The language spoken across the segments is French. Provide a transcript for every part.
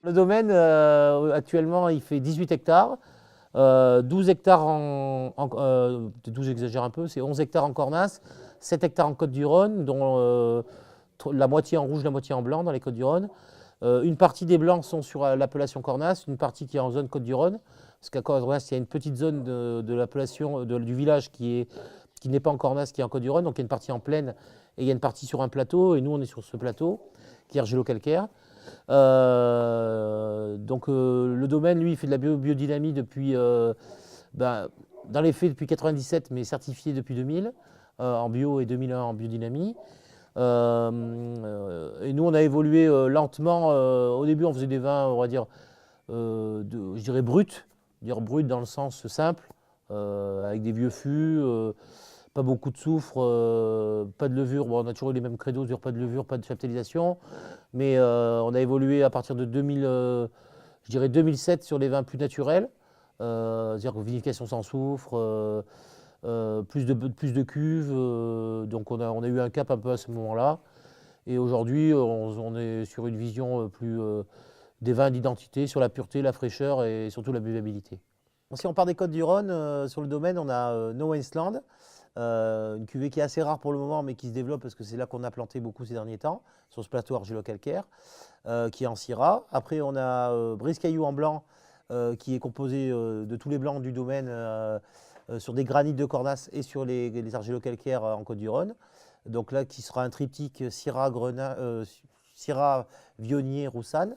Le domaine, actuellement, il fait 18 hectares. 12 hectares 12 j'exagère un peu, c'est 11 hectares en Cornasse, 7 hectares en Côte-du-Rhône, dont la moitié en rouge, la moitié en blanc dans les Côtes-du-Rhône. Une partie des blancs sont sur l'appellation Cornasse, une partie qui est en zone Côte-du-Rhône, parce qu'à Cornasse, il y a une petite zone de l'appellation du village qui n'est pas en Cornasse, qui est en Côte-du-Rhône, donc il y a une partie en plaine et il y a une partie sur un plateau, et nous on est sur ce plateau, qui est argilo-calcaire. Le domaine, lui, il fait de la biodynamie depuis, dans les faits depuis 97, mais certifié depuis 2000 en bio et 2001 en biodynamie. Et nous, on a évolué lentement. Au début, on faisait des vins, on va dire, je dirais bruts, dans le sens simple, avec des vieux fûts, pas beaucoup de soufre, pas de levure. Bon, on a toujours eu les mêmes credos, pas de levure, pas de chaptalisation. Mais on a évolué à partir de 2000, je dirais 2007 sur les vins plus naturels, c'est-à-dire vinification sans soufre, plus de cuves. Donc on a eu un cap un peu à ce moment-là. Et aujourd'hui, on est sur une vision plus des vins d'identité, sur la pureté, la fraîcheur et surtout la buvabilité. Si on part des Côtes-du-Rhône, sur le domaine, on a No Wasteland, une cuvée qui est assez rare pour le moment, mais qui se développe parce que c'est là qu'on a planté beaucoup ces derniers temps, sur ce plateau argilo-calcaire, qui est en Syrah. Après, on a Brice Caillou en blanc, qui est composé de tous les blancs du domaine, sur des granites de Cornasse et sur les argilo-calcaires en Côte-du-Rhône. Donc là, qui sera un triptyque Syrah, Syrah, Vionnier, Roussanne.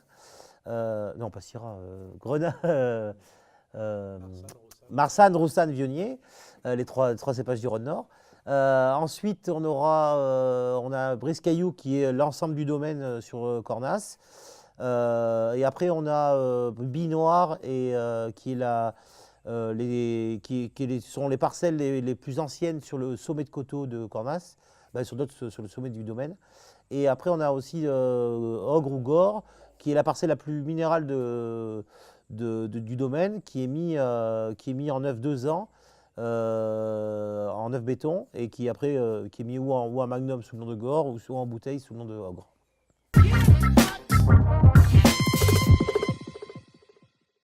Non, pas Syrah, Grenat. Marsanne, Roussanne, Vionnier, les trois cépages du Rhône Nord. Ensuite, on a Brice Caillou qui est l'ensemble du domaine sur Cornasse. Et après, on a Bille Noire qui sont les parcelles les plus anciennes sur le sommet de coteaux de Cornasse, sur d'autres sur le sommet du domaine. Et après, on a aussi Ogre ou Gore, qui est la parcelle la plus minérale du domaine, qui est mis en œuf 2 ans, en œuf béton, et qui après qui est mis ou en magnum sous le nom de Gore, ou soit en bouteille sous le nom de Ogre.